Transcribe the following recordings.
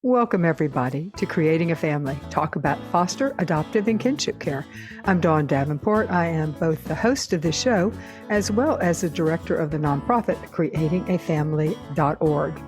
Welcome, everybody, to Creating a Family. Talk about foster, adoptive, and kinship care. I'm Dawn Davenport. I am both the host of this show as well as the director of the nonprofit creatingafamily.org.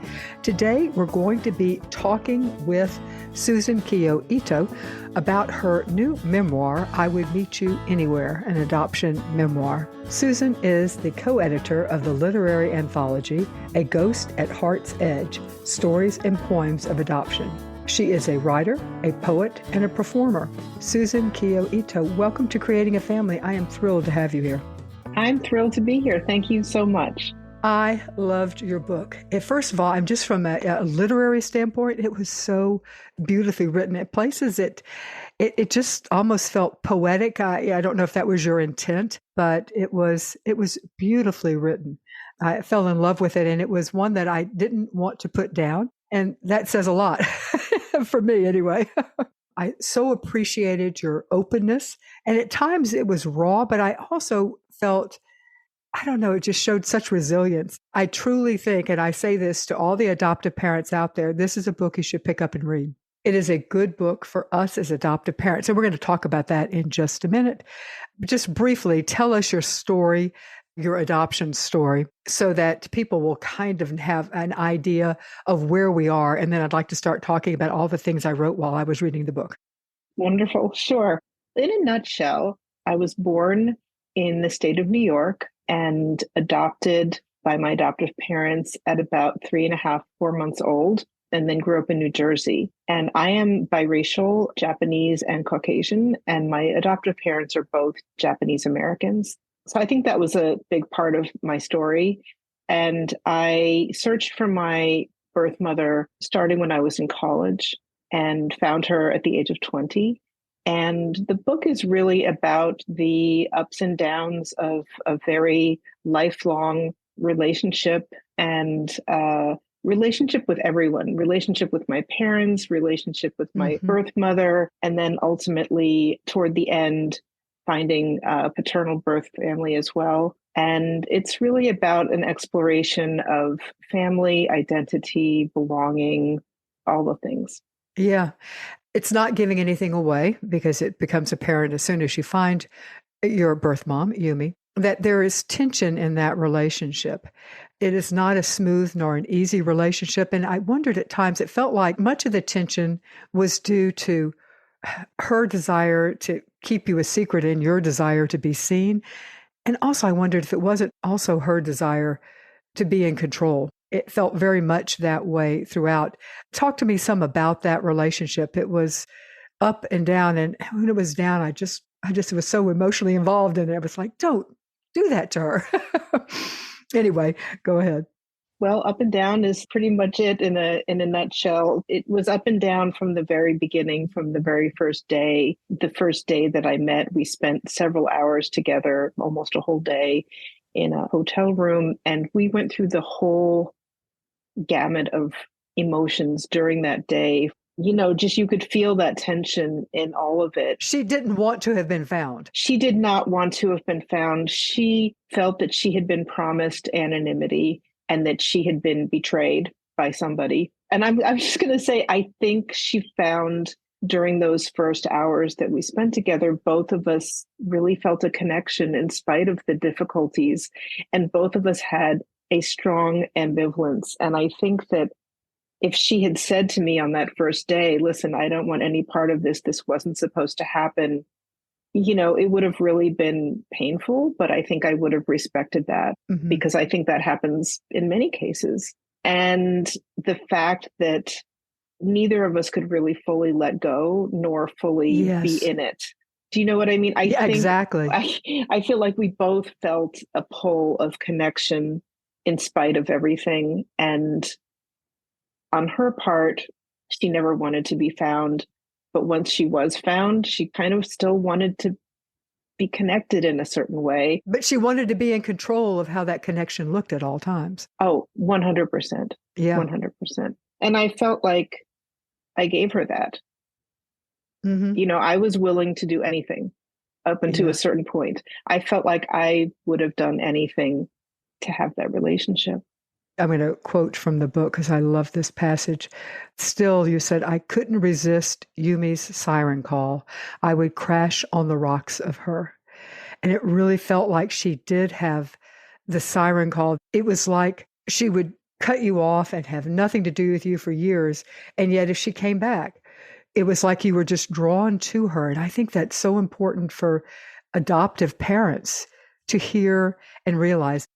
Today, we're going to be talking with Susan Kiyo Ito about her new memoir, I Would Meet You Anywhere, an adoption memoir. Susan is the co-editor of the literary anthology, A Ghost at Heart's Edge, Stories and Poems of Adoption. She is a writer, a poet, and a performer. Susan Kiyo Ito, welcome to Creating a Family. I am thrilled to have you here. I'm thrilled to be here. Thank you so much. I loved your book. First of all, I'm just from a literary standpoint, it was so beautifully written. At places, it just almost felt poetic. I don't know if that was your intent, but it was beautifully written. I fell in love with it, and it was one that I didn't want to put down. And that says a lot for me anyway. I so appreciated your openness. And at times it was raw, but I also felt, I don't know, it just showed such resilience. I truly think, and I say this to all the adoptive parents out there, this is a book you should pick up and read. It is a good book for us as adoptive parents. And we're going to talk about that in just a minute. Just briefly, tell us your story, your adoption story, so that people will kind of have an idea of where we are. And then I'd like to start talking about all the things I wrote while I was reading the book. Wonderful. Sure. In a nutshell, I was born in the state of New York and adopted by my adoptive parents at about 3.5, 4 months old, and then grew up in New Jersey. And I am biracial, Japanese and Caucasian, and my adoptive parents are both Japanese Americans. So I think that was a big part of my story. And I searched for my birth mother starting when I was in college and found her at the age of 20. And the book is really about the ups and downs of a very lifelong relationship and relationship with everyone, relationship with my parents, relationship with my birth mother, and then ultimately toward the end, finding a paternal birth family as well. And it's really about an exploration of family, identity, belonging, all the things. Yeah. It's not giving anything away because it becomes apparent as soon as you find your birth mom, Yumi, that there is tension in that relationship. It is not a smooth nor an easy relationship. And I wondered at times, it felt like much of the tension was due to her desire to keep you a secret and your desire to be seen. And also I wondered if it wasn't also her desire to be in control. It felt very much that way throughout. Talk to me some about that relationship. It was up and down. And when it was down, I just was so emotionally involved in it. I was like, don't do that to her. Anyway, go ahead. Well, up and down is pretty much it in a nutshell. It was up and down from the very beginning, from the very first day. The first day that I met, we spent several hours together, almost a whole day in a hotel room. And we went through the whole gamut of emotions during that day. You know, just you could feel that tension in all of it. She didn't want to have been found. She did not want to have been found. She felt that she had been promised anonymity and that she had been betrayed by somebody. And I'm just going to say, I think she found during those first hours that we spent together, both of us really felt a connection in spite of the difficulties. And both of us had a strong ambivalence. And I think that if she had said to me on that first day, listen, I don't want any part of this, this wasn't supposed to happen, you know, it would have really been painful, but I think I would have respected that because I think that happens in many cases. And the fact that neither of us could really fully let go nor fully be in it. Do you know what I mean? I think exactly. I feel like we both felt a pull of connection in spite of everything. And on her part, she never wanted to be found. But once she was found, she kind of still wanted to be connected in a certain way. But she wanted to be in control of how that connection looked at all times. Oh, 100%. Yeah. 100%. And I felt like I gave her that. You know, I was willing to do anything up until a certain point. I felt like I would have done anything to have that relationship. I'm going to quote from the book because I love this passage. Still, you said, I couldn't resist Yumi's siren call. I would crash on the rocks of her. And it really felt like she did have the siren call. It was like she would cut you off and have nothing to do with you for years. And yet, if she came back, it was like you were just drawn to her. And I think that's so important for adoptive parents to hear and realize.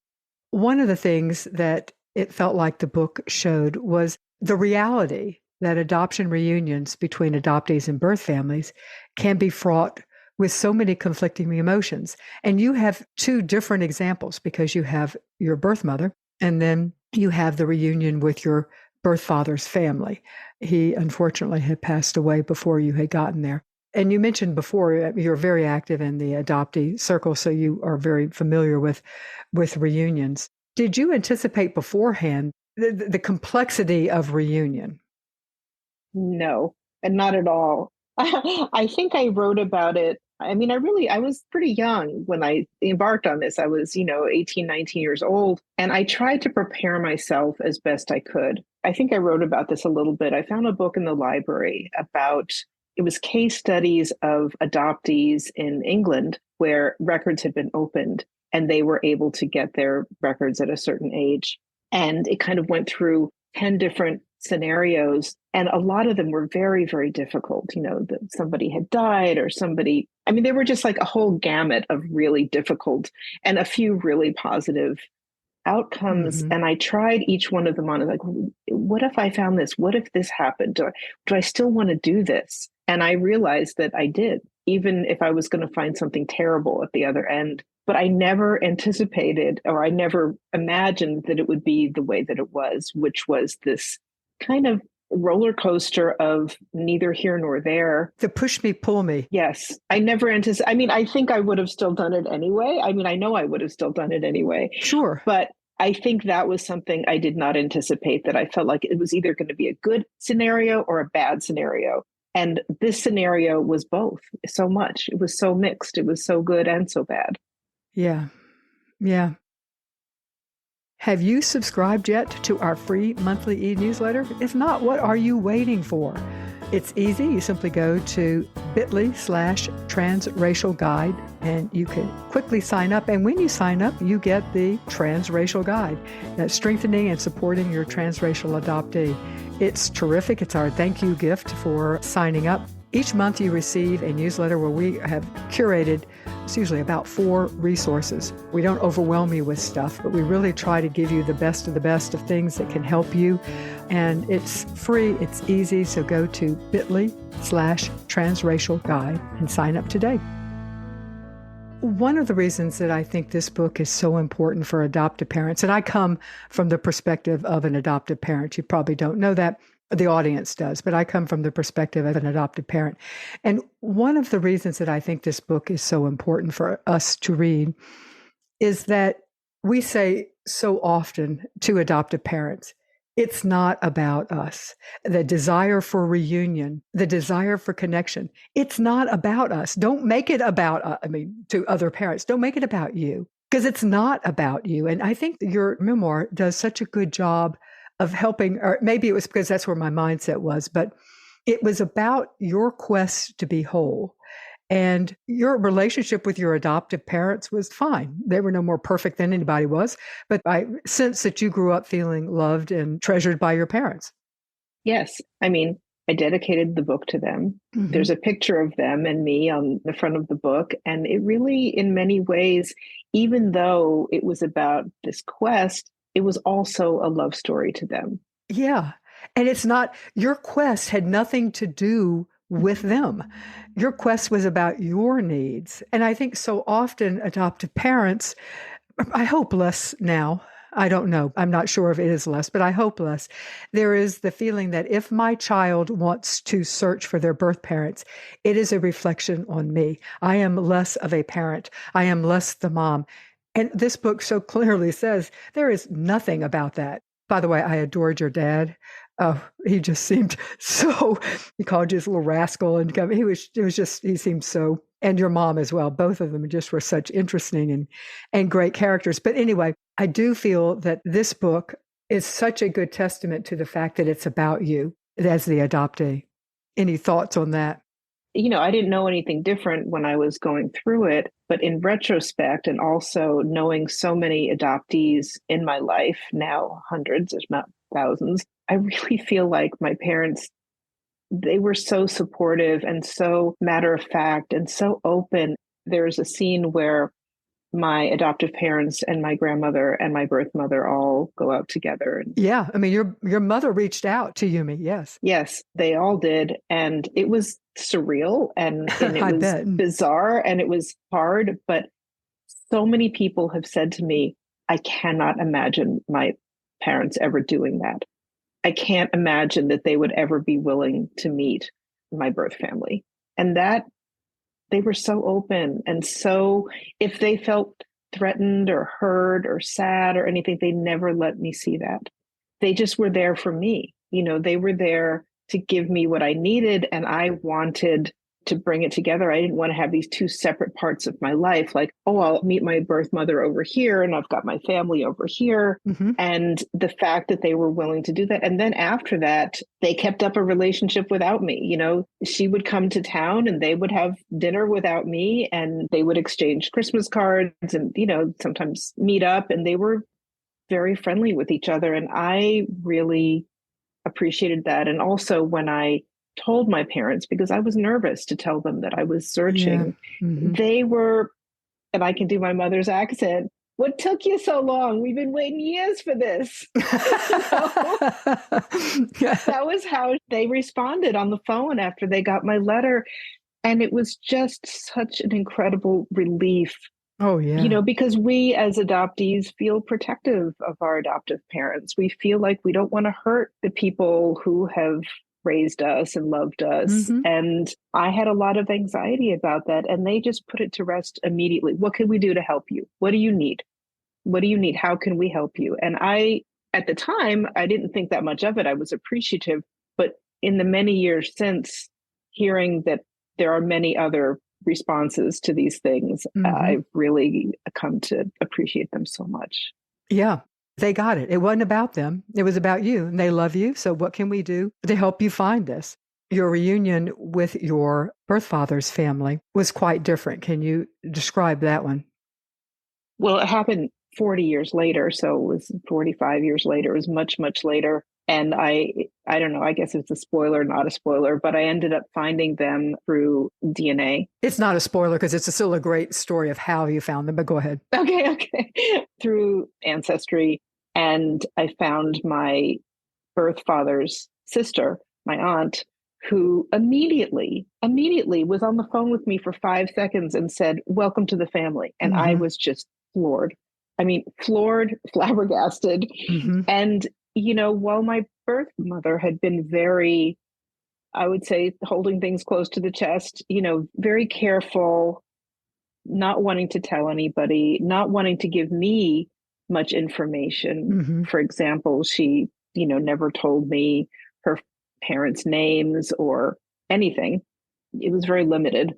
One of the things that it felt like the book showed was the reality that adoption reunions between adoptees and birth families can be fraught with so many conflicting emotions. And you have two different examples because you have your birth mother and then you have the reunion with your birth father's family. He unfortunately had passed away before you had gotten there. And you mentioned before you're very active in the adoptee circle, so you are very familiar with reunions. Did you anticipate beforehand the complexity of reunion? No, and not at all. I think I wrote about it. I mean, I was pretty young when I embarked on this. I was, 18, 19 years old, and I tried to prepare myself as best I could. I think I wrote about this a little bit. I found a book in the library about, it was case studies of adoptees in England where records had been opened and they were able to get their records at a certain age. And it kind of went through 10 different scenarios. And a lot of them were very, very difficult. That somebody had died or they were just like a whole gamut of really difficult and a few really positive outcomes. Mm-hmm. And I tried each one of them on, like, what if I found this? What if this happened? Do I still want to do this? And I realized that I did, even if I was going to find something terrible at the other end. But I never anticipated or I never imagined that it would be the way that it was, which was this kind of roller coaster of neither here nor there. The push me, pull me. Yes. I never anticipated. I think I would have still done it anyway. I know I would have still done it anyway. Sure. But I think that was something I did not anticipate, that I felt like it was either going to be a good scenario or a bad scenario. And this scenario was both so much. It was so mixed. It was so good and so bad. Yeah. Yeah. Have you subscribed yet to our free monthly e-newsletter? If not, what are you waiting for? It's easy. You simply go to bit.ly/transracial guide and you can quickly sign up. And when you sign up, you get the transracial guide that's strengthening and supporting your transracial adoptee. It's terrific. It's our thank you gift for signing up. Each month you receive a newsletter where we have curated, it's usually about 4 resources. We don't overwhelm you with stuff, but we really try to give you the best of things that can help you. And it's free, it's easy, so go to bit.ly/transracial guide and sign up today. One of the reasons that I think this book is so important for adoptive parents, and I come from the perspective of an adoptive parent, you probably don't know that, the audience does, but I come from the perspective of an adoptive parent. And one of the reasons that I think this book is so important for us to read is that we say so often to adoptive parents, it's not about us. The desire for reunion, the desire for connection, it's not about us. Don't make it about, to other parents, don't make it about you, because it's not about you. And I think your memoir does such a good job of helping, or maybe it was because that's where my mindset was, but it was about your quest to be whole. And your relationship with your adoptive parents was fine. They were no more perfect than anybody was, but I sense that you grew up feeling loved and treasured by your parents. Yes. I dedicated the book to them. Mm-hmm. There's a picture of them and me on the front of the book. And it really, in many ways, even though it was about this quest, it was also a love story to them. Yeah. And it's not, your quest had nothing to do with them. Your quest was about your needs. And I think so often adoptive parents, I hope less now, I don't know, I'm not sure if it is less, but I hope less. There is the feeling that if my child wants to search for their birth parents, it is a reflection on me. I am less of a parent. I am less the mom. And this book so clearly says there is nothing about that. By the way, I adored your dad. Oh, he just seemed so, he called you his little rascal, and he seemed so, and your mom as well. Both of them just were such interesting and great characters. But anyway, I do feel that this book It's such a good testament to the fact that it's about you as the adoptee. Any thoughts on that? I didn't know anything different when I was going through it, but in retrospect, and also knowing so many adoptees in my life, now hundreds, if not thousands, I really feel like my parents, they were so supportive and so matter of fact and so open. There's a scene where my adoptive parents and my grandmother and my birth mother all go out together. And Yeah, I mean, your mother reached out to Yumi. Yes, yes, they all did. And it was surreal and it I was bet. bizarre and it was hard. But so many people have said to me, I cannot imagine my parents ever doing that. I can't imagine that they would ever be willing to meet my birth family. And that they were so open. And so if they felt threatened or hurt or sad or anything, they never let me see that. They just were there for me. They were there to give me what I needed. And I wanted to bring it together. I didn't want to have these two separate parts of my life, like, oh, I'll meet my birth mother over here and I've got my family over here. Mm-hmm. And the fact that they were willing to do that. And then after that, they kept up a relationship without me. She would come to town and they would have dinner without me and they would exchange Christmas cards and, sometimes meet up, and they were very friendly with each other. And I really appreciated that. And also when I told my parents, because I was nervous to tell them that I was searching, Mm-hmm. they were, and I can do my mother's accent, what took you so long? We've been waiting years for this. That was how they responded on the phone after they got my letter. And it was just such an incredible relief. Oh, yeah. Because we as adoptees feel protective of our adoptive parents. We feel like we don't want to hurt the people who have raised us and loved us. Mm-hmm. And I had a lot of anxiety about that. And they just put it to rest immediately. What can we do to help you? What do you need? What do you need? How can we help you? And at the time, I didn't think that much of it. I was appreciative. But in the many years since, hearing that there are many other responses to these things, Mm-hmm. I've really come to appreciate them so much. Yeah, they got it. It wasn't about them. It was about you, and they love you. So what can we do to help you find this? Your reunion with your birth father's family was quite different. Can you describe that one? Well, it happened 40 years later. So it was 45 years later. It was much, much later. And I don't know, I guess it's a spoiler, not a spoiler, but I ended up finding them through DNA. It's not a spoiler because it's still a great story of how you found them, but go ahead. Okay. Through Ancestry. And I found my birth father's sister, my aunt, who immediately was on the phone with me for 5 seconds and said, welcome to the family. And I was just floored. I mean, floored, flabbergasted. Mm-hmm. And while my birth mother had been very, I would say, holding things close to the chest, very careful, not wanting to tell anybody, not wanting to give me much information. Mm-hmm. For example, she, never told me her parents' names or anything. It was very limited.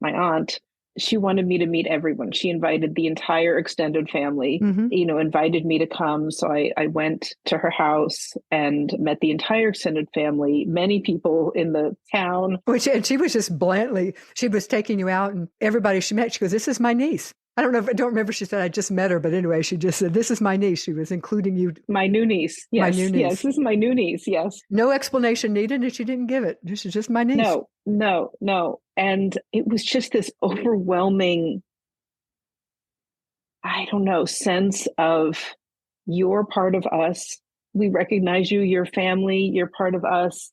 My aunt, she wanted me to meet everyone. She invited the entire extended family, Mm-hmm. Invited me to come. So I went to her house and met the entire extended family, many people in the town. And she was just blandly, she was taking you out, and everybody she met, she goes, this is my niece. I don't remember if she said I just met her, but anyway, she just said, this is my niece. She was including you. My new niece. Yes. My new niece. Yes, this is my new niece. Yes. No explanation needed, and she didn't give it. This is just my niece. No. And it was just this overwhelming, I don't know, sense of you're part of us. We recognize you, your family, you're part of us.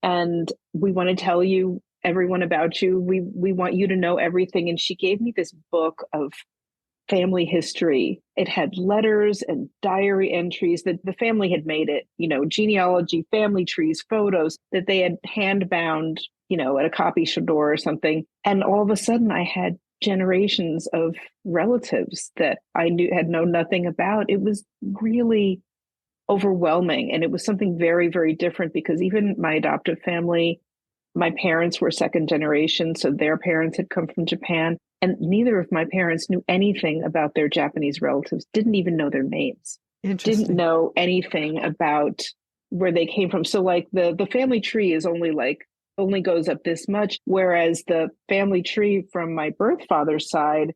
And we want to tell you everyone about you. We want you to know everything. And she gave me this book of family history. It had letters and diary entries that the family had made it, genealogy, family trees, photos that they had hand bound, at a copy store or something. And all of a sudden I had generations of relatives that I had known nothing about. It was really overwhelming. And it was something very, very different because even my adoptive family, my parents were second generation. So their parents had come from Japan. And neither of my parents knew anything about their Japanese relatives, didn't even know their names. didn't Interesting. know anything about where they came from. So like the family tree is only goes up this much, whereas the family tree from my birth father's side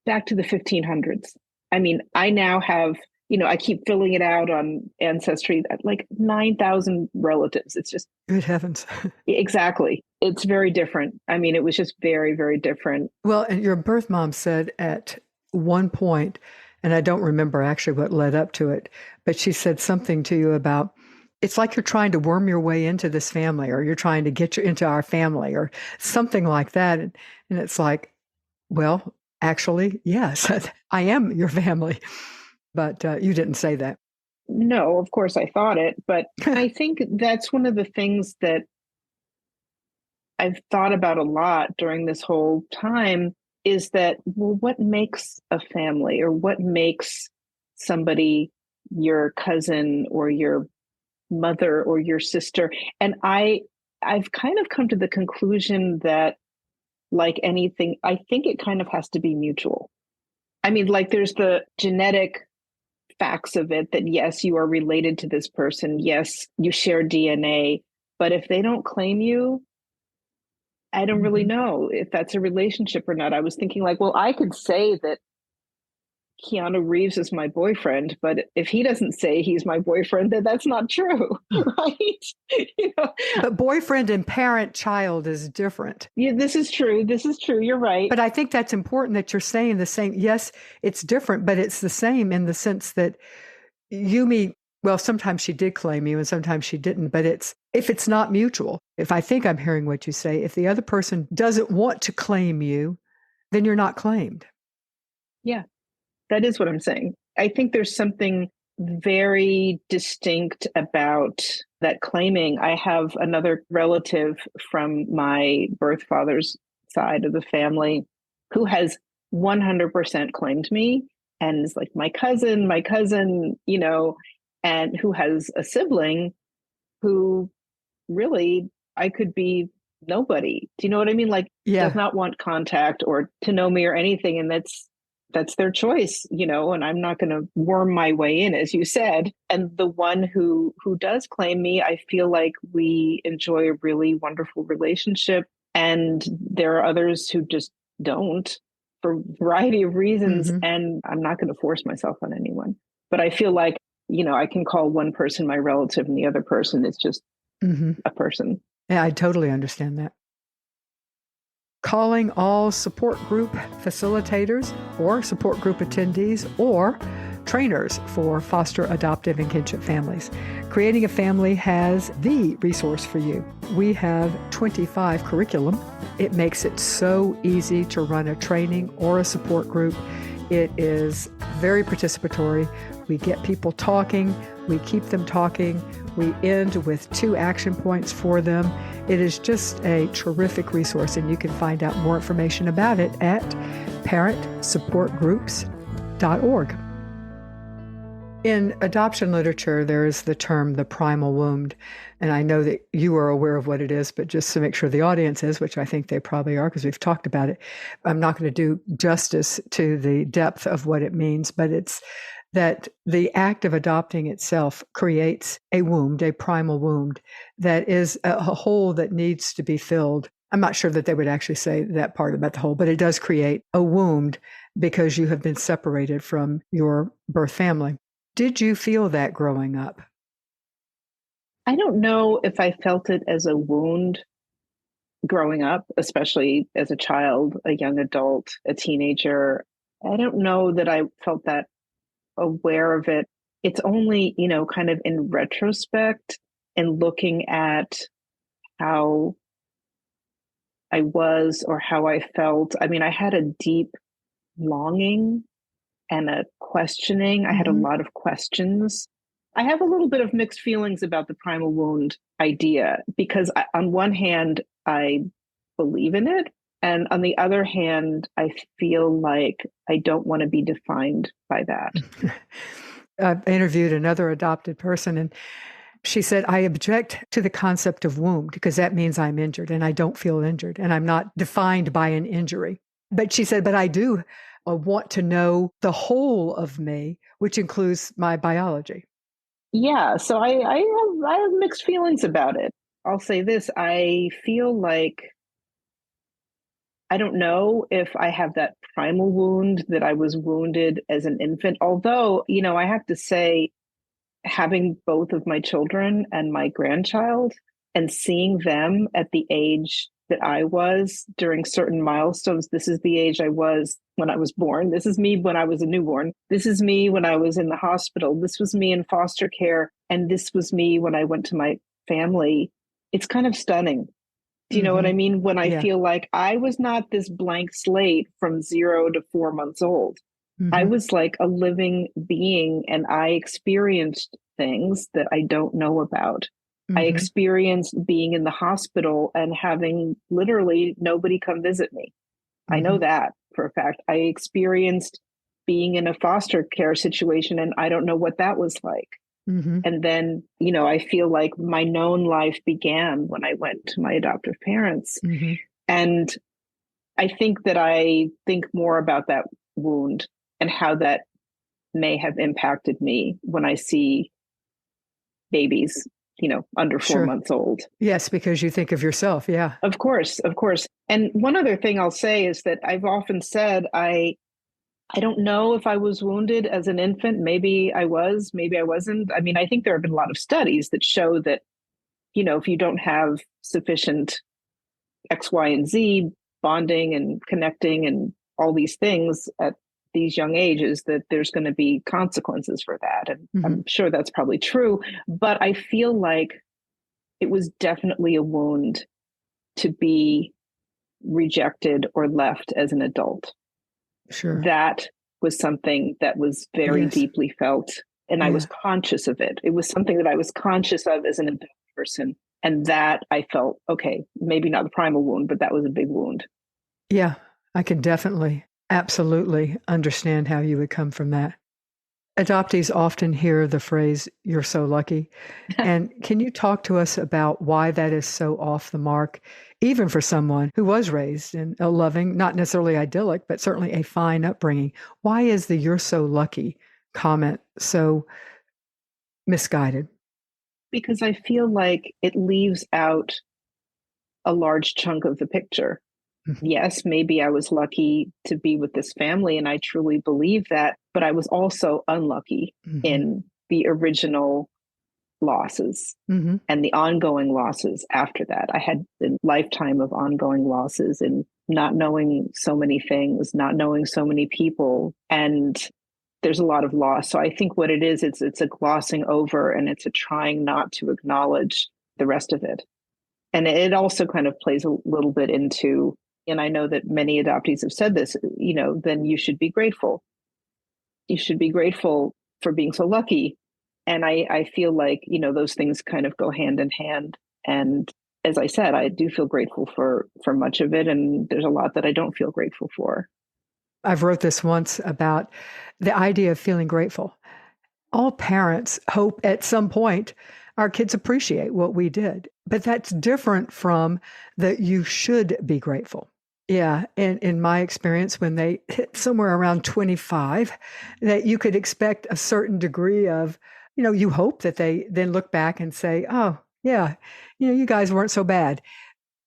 back to the 1500s. I mean, I now have, I keep filling it out on Ancestry, like 9,000 relatives. It's just Good heavens. exactly. It's very different. I mean, it was just very, very different. Well, and your birth mom said at one point, and I don't remember actually what led up to it, but she said something to you about it's like you're trying to worm your way into this family, or you're trying to get you into our family, or something like that. And it's like, well, actually, yes, I am your family. But you didn't say that. No, of course I thought it, but I think that's one of the things that I've thought about a lot during this whole time is that, well, what makes a family, or what makes somebody your cousin or your mother or your sister? And I've kind of come to the conclusion that, like anything, I think it kind of has to be mutual. I mean, like there's the genetic facts of it that yes, you are related to this person. Yes, you share DNA, but if they don't claim you, I don't really Mhm. know if that's a relationship or not. I was thinking like, well, I could say that Keanu Reeves is my boyfriend, but if he doesn't say he's my boyfriend, then that's not true, right? you know, But boyfriend and parent child is different. yeah, this is true. This is true. You're right. But I think that's important that you're saying the same. Yes, it's different, but it's the same in the sense that Yumi, well, sometimes she did claim you and sometimes she didn't, but if it's not mutual, if I think I'm hearing what you say, if the other person doesn't want to claim you, then you're not claimed. Yeah, that is what I'm saying. I think there's something very distinct about that claiming. I have another relative from my birth father's side of the family who has 100% claimed me and is like my cousin, and who has a sibling who really I could be nobody. Do you know what I mean? Like does Yeah. not want contact or to know me or anything. And that's their choice, and I'm not going to worm my way in, as you said. And the one who does claim me, I feel like we enjoy a really wonderful relationship. And there are others who just don't for a variety of reasons. Hmm. And I'm not going to force myself on anyone. But I feel like, I can call one person my relative and the other person is just Hmm. a person. Yeah, I totally understand that. Calling all support group facilitators or support group attendees or trainers for foster, adoptive, and kinship families. Creating a Family has the resource for you. We have 25 curriculum. It makes it so easy to run a training or a support group. It is very participatory. We get people talking. We keep them talking. We end with 2 action points for them. It is just a terrific resource, and you can find out more information about it at parentsupportgroups.org. In adoption literature, there is the term the primal wound, and I know that you are aware of what it is, but just to make sure the audience is, which I think they probably are because we've talked about it, I'm not going to do justice to the depth of what it means, but it's that the act of adopting itself creates a wound, a primal wound, that is a hole that needs to be filled. I'm not sure that they would actually say that part about the hole, but it does create a wound because you have been separated from your birth family. Did you feel that growing up? I don't know if I felt it as a wound growing up, especially as a child, a young adult, a teenager. I don't know that I felt that aware of it. It's only, kind of in retrospect and looking at how I was or how I felt. I mean, I had a deep longing and a questioning. I had a Mm-hmm. lot of questions. I have a little bit of mixed feelings about the primal wound idea because on one hand, I believe in it. And on the other hand, I feel like I don't want to be defined by that. I interviewed another adopted person, and she said, I object to the concept of wound because that means I'm injured and I don't feel injured and I'm not defined by an injury. But she said, but I do want to know the whole of me, which includes my biology. Yeah, so I have mixed feelings about it. I'll say this, I feel like I don't know if I have that primal wound that I was wounded as an infant. Although, I have to say, having both of my children and my grandchild and seeing them at the age that I was during certain milestones. This is the age I was when I was born. This is me when I was a newborn. This is me when I was in the hospital. This was me in foster care. And this was me when I went to my family. It's kind of stunning. Do you know what I mean? When I feel like I was not this blank slate from 0 to 4 months old. I was like a living being, and I experienced things that I don't know about. I experienced being in the hospital and having literally nobody come visit me. I know that for a fact. I experienced being in a foster care situation, and I don't know what that was like. And then, I feel like my known life began when I went to my adoptive parents. And I think that I think more about that wound and how that may have impacted me when I see babies, under 4 months old. Yes, because you think of yourself. Yeah. Of course, of course. And one other thing I'll say is that I've often said, I don't know if I was wounded as an infant. Maybe I was, maybe I wasn't. I mean, I think there have been a lot of studies that show that, if you don't have sufficient X, Y, and Z bonding and connecting and all these things at these young ages, that there's going to be consequences for that. And I'm sure that's probably true. But I feel like it was definitely a wound to be rejected or left as an adult. Sure. That was something that was very deeply felt. And I was conscious of it. It was something that I was conscious of as an adult person. And that I felt, okay, maybe not the primal wound, but that was a big wound. Yeah, I can definitely, absolutely understand how you would come from that. Adoptees often hear the phrase, "you're so lucky." And can you talk to us about why that is so off the mark, even for someone who was raised in a loving, not necessarily idyllic, but certainly a fine upbringing? Why is the "you're so lucky" comment so misguided? Because I feel like it leaves out a large chunk of the picture. Yes, maybe I was lucky to be with this family, and I truly believe that, but I was also unlucky in the original losses and the ongoing losses after that. I had a lifetime of ongoing losses and not knowing so many things, not knowing so many people, and there's a lot of loss. So I think what it is, it's a glossing over, and it's a trying not to acknowledge the rest of it. And it also kind of plays a little bit into, and I know that many adoptees have said this, then you should be grateful. You should be grateful for being so lucky. And I feel like, those things kind of go hand in hand. And as I said, I do feel grateful for much of it. And there's a lot that I don't feel grateful for. I've wrote this once about the idea of feeling grateful. All parents hope at some point our kids appreciate what we did, but that's different from that you should be grateful. Yeah. And in my experience, when they hit somewhere around 25, that you could expect a certain degree of, you hope that they then look back and say, oh, yeah, you guys weren't so bad.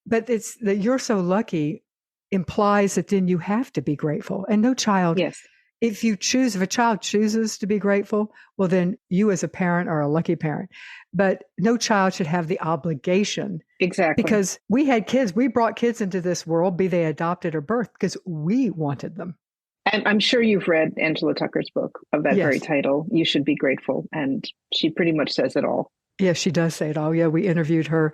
But it's that "you're so lucky" implies that then you have to be grateful. And no child, if a child chooses to be grateful, well, then you as a parent are a lucky parent. But no child should have the obligation. Exactly. Because we had kids, we brought kids into this world, be they adopted or birthed, because we wanted them. And I'm sure you've read Angela Tucker's book of that very title, "You Should Be Grateful." And she pretty much says it all. Yeah, she does say it all. Yeah, we interviewed her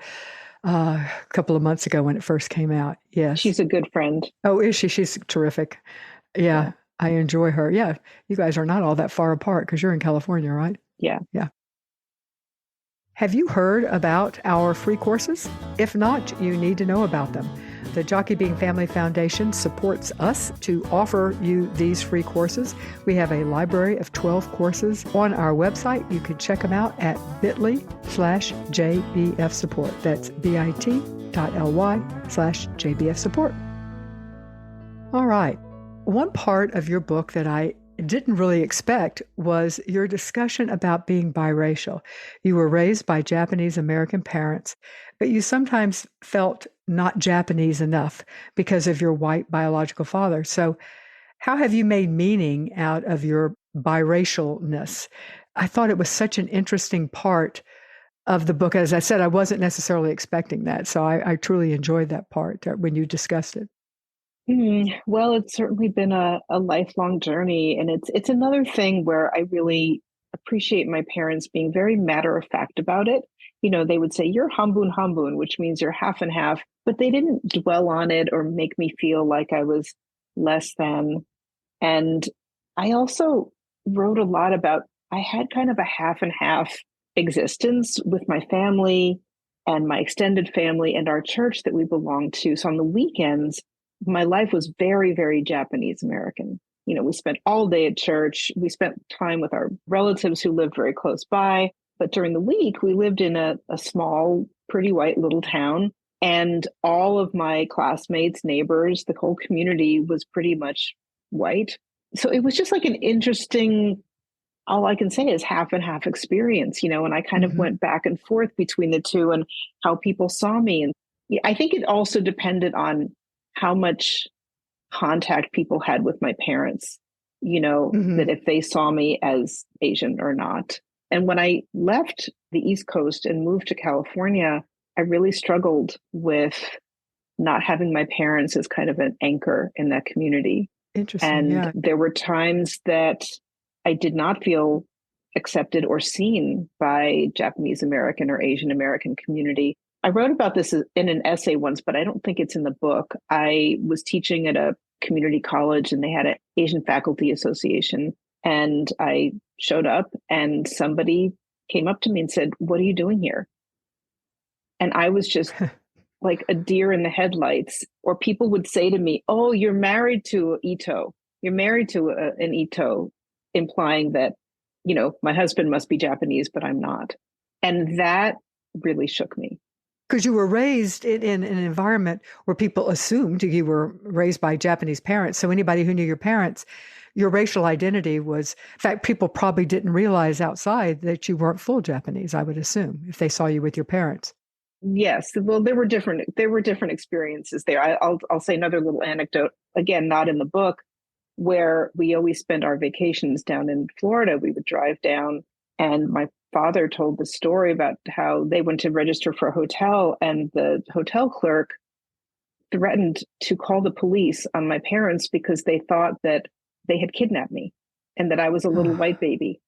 a couple of months ago when it first came out. Yes. She's a good friend. Oh, is she? She's terrific. Yeah, I enjoy her. Yeah, you guys are not all that far apart because you're in California, right? Yeah. Yeah. Have you heard about our free courses? If not, you need to know about them. The Jockey Being Family Foundation supports us to offer you these free courses. We have a library of 12 courses on our website. You can check them out at bit.ly/JBF support. That's bit.ly/JBF support. All right. One part of your book that I didn't really expect was your discussion about being biracial. You were raised by Japanese American parents, but you sometimes felt not Japanese enough because of your white biological father. So, how have you made meaning out of your biracialness? I thought it was such an interesting part of the book. As I said, I wasn't necessarily expecting that. So I truly enjoyed that part when you discussed it. Well, it's certainly been a lifelong journey, and it's another thing where I really appreciate my parents being very matter of fact about it. They would say you're hambun hambun, which means you're half and half, but they didn't dwell on it or make me feel like I was less than. And I also wrote a lot about I had kind of a half and half existence with my family and my extended family and our church that we belonged to. So on the weekends, my life was very, very Japanese American. We spent all day at church. We spent time with our relatives who lived very close by. But during the week, we lived in a small, pretty white little town. And all of my classmates, neighbors, the whole community was pretty much white. So it was just like an interesting, all I can say is half and half experience, and I kind of went back and forth between the two and how people saw me. And I think it also depended on how much contact people had with my parents, that if they saw me as Asian or not. And when I left the East Coast and moved to California, I really struggled with not having my parents as kind of an anchor in that community. Interesting. And Yeah. there were times that I did not feel accepted or seen by Japanese American or Asian American community. I wrote about this in an essay once, but I don't think it's in the book. I was teaching at a community college and they had an Asian Faculty Association. And I showed up and somebody came up to me and said, "What are you doing here?" And I was just like a deer in the headlights. Or people would say to me, "Oh, you're married to Ito. You're married to an Ito," implying that, my husband must be Japanese, but I'm not. And that really shook me. Because you were raised in an environment where people assumed you were raised by Japanese parents. So anybody who knew your parents, your racial identity was, in fact, people probably didn't realize outside that you weren't full Japanese, I would assume, if they saw you with your parents. Yes, well, there were different experiences there. I'll say another little anecdote, again, not in the book, where we always spent our vacations down in Florida. We would drive down, and my father told the story about how they went to register for a hotel, and the hotel clerk threatened to call the police on my parents because they thought that they had kidnapped me and that I was a little white baby.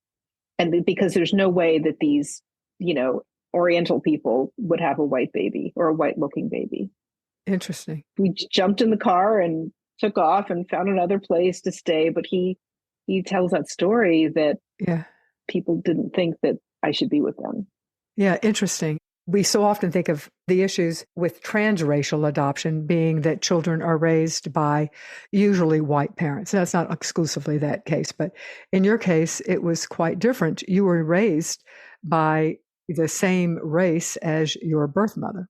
And because there's no way that these, Oriental people would have a white baby or a white looking baby. Interesting. We jumped in the car and took off and found another place to stay. But he tells that story that Yeah. people didn't think that I should be with them. Yeah, interesting. We so often think of the issues with transracial adoption being that children are raised by usually white parents. That's not exclusively that case, but in your case, it was quite different. You were raised by the same race as your birth mother.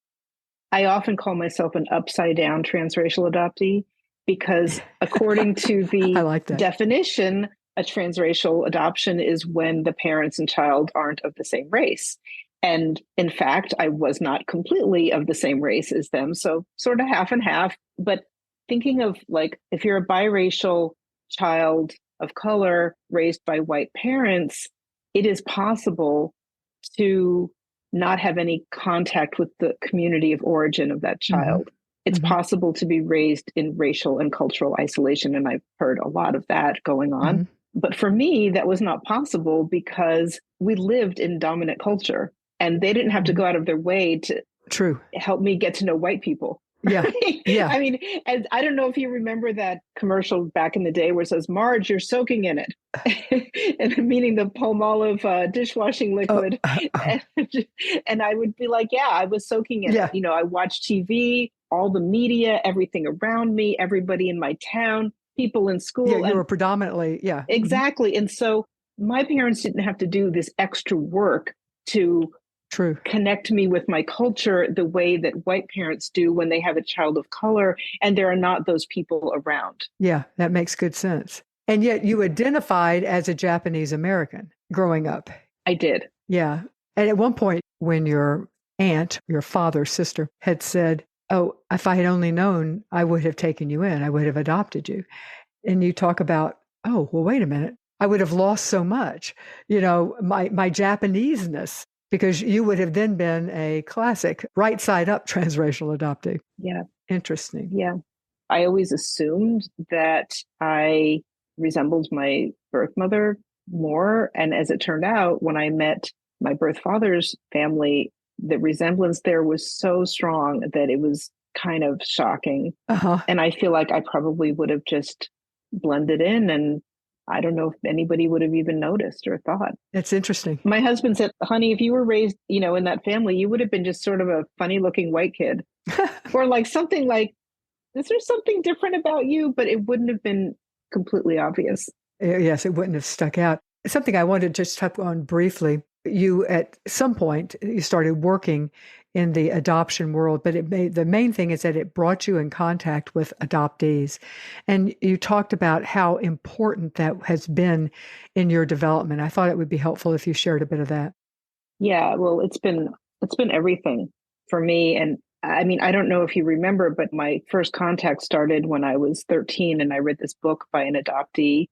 I often call myself an upside down transracial adoptee because according to I the like that. definition, a transracial adoption is when the parents and child aren't of the same race. And in fact, I was not completely of the same race as them. So sort of half and half. But thinking of like, if you're a biracial child of color raised by white parents, it is possible to not have any contact with the community of origin of that child. It's possible to be raised in racial and cultural isolation. And I've heard a lot of that going on. But for me, that was not possible because we lived in dominant culture and they didn't have to go out of their way to help me get to know white people. Yeah. Yeah. I mean, and I don't know if you remember that commercial back in the day where it says, "Marge, you're soaking in it," and meaning the Palmolive dishwashing liquid. And I would be like, yeah, I was soaking in it. I watched TV, all the media, everything around me, everybody in my town, people in school. Yeah, you were predominantly, Exactly. And so my parents didn't have to do this extra work to True. connect me with my culture the way that white parents do when they have a child of color and there are not those people around. Yeah, that makes good sense. And yet you identified as a Japanese American growing up. I did. Yeah. And at one point, when your aunt, your father's sister, had said, "Oh, if I had only known, I would have taken you in, I would have adopted you." And you talk about, oh, well, wait a minute. I would have lost so much, my Japanese-ness, because you would have then been a classic right side up transracial adoptee. Yeah. Interesting. Yeah. I always assumed that I resembled my birth mother more. And as it turned out, when I met my birth father's family, the resemblance there was so strong that it was kind of shocking. Uh-huh. And I feel like I probably would have just blended in, and I don't know if anybody would have even noticed or thought. It's interesting. My husband said, honey, if you were raised, in that family, you would have been just sort of a funny looking white kid or like something like, is there something different about you? But it wouldn't have been completely obvious. Yes, it wouldn't have stuck out. Something I wanted to just touch on briefly. You, at some point, you started working in the adoption world, but the main thing is that it brought you in contact with adoptees. And you talked about how important that has been in your development. I thought it would be helpful if you shared a bit of that. Yeah, well, it's been everything for me. And I mean, I don't know if you remember, but my first contact started when I was 13 and I read this book by an adoptee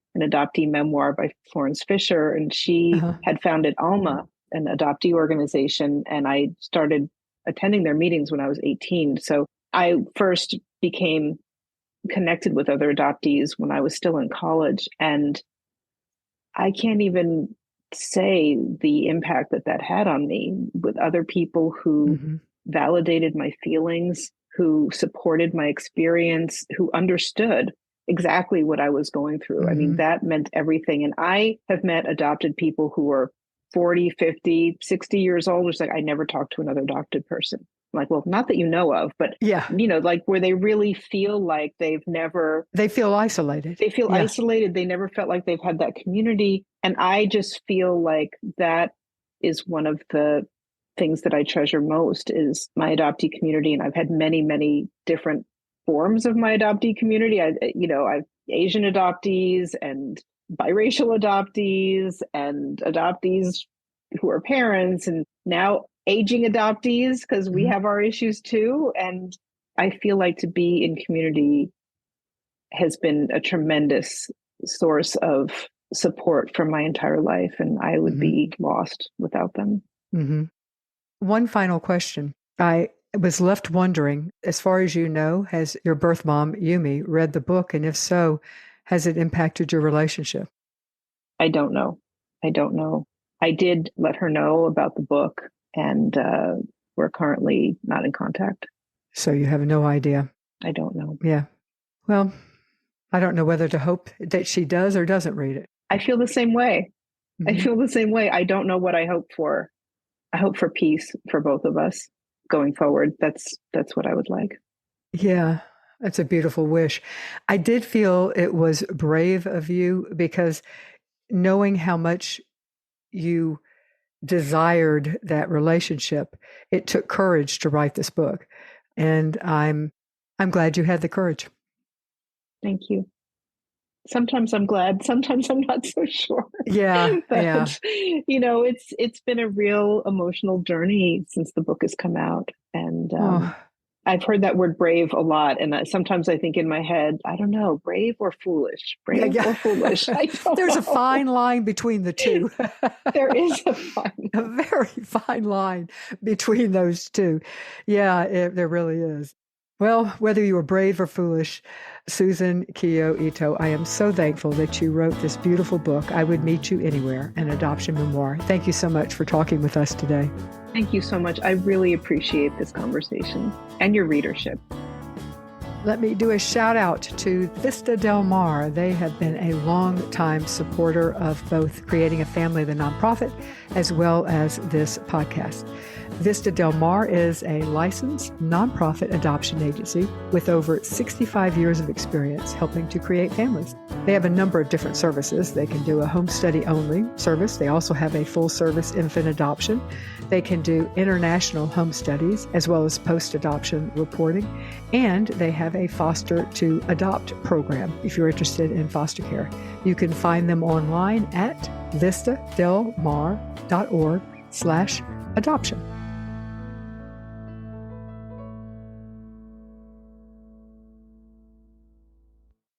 memoir by Florence Fisher. And she had founded Alma, an adoptee organization. And I started attending their meetings when I was 18. So I first became connected with other adoptees when I was still in college. And I can't even say the impact that had on me with other people who validated my feelings, who supported my experience, who understood exactly what I was going through. I mean, that meant everything. And I have met adopted people who are 40, 50, 60 years old. It's like, I never talked to another adopted person. I'm like, well, not that you know of, but like where they really feel like they feel isolated. They feel isolated. They never felt like they've had that community. And I just feel like that is one of the things that I treasure most is my adoptee community. And I've had many, many different forms of my adoptee community. I've Asian adoptees and biracial adoptees and adoptees who are parents, and now aging adoptees, because we have our issues too. And I feel like to be in community has been a tremendous source of support for my entire life. And I would be lost without them. One final question. I was left wondering, as far as you know, has your birth mom, Yumi, read the book? And if so, has it impacted your relationship? I don't know. I did let her know about the book, and we're currently not in contact. So you have no idea? I don't know. Yeah. Well, I don't know whether to hope that she does or doesn't read it. I feel the same way. I don't know what I hope for. I hope for peace for both of us going forward. That's what I would like. Yeah, that's a beautiful wish. I did feel it was brave of you, because knowing how much you desired that relationship, it took courage to write this book. And I'm glad you had the courage. Thank you. Sometimes I'm glad, sometimes I'm not so sure. Yeah. But, it's been a real emotional journey since the book has come out. And I've heard that word brave a lot. And sometimes I think in my head, I don't know, brave or foolish? Or foolish? There's a fine line between the two. There is a very fine line between those two. Yeah, there really is. Well, whether you were brave or foolish, Susan Kiyo Ito, I am so thankful that you wrote this beautiful book, I Would Meet You Anywhere, an adoption memoir. Thank you so much for talking with us today. Thank you so much. I really appreciate this conversation and your readership. Let me do a shout out to Vista Del Mar. They have been a long-time supporter of both Creating a Family, the nonprofit, as well as this podcast. Vista Del Mar is a licensed nonprofit adoption agency with over 65 years of experience helping to create families. They have a number of different services. They can do a home study only service. They also have a full service infant adoption. They can do international home studies as well as post-adoption reporting. And they have a foster to adopt program if you're interested in foster care. You can find them online at vistadelmar.org/adoption.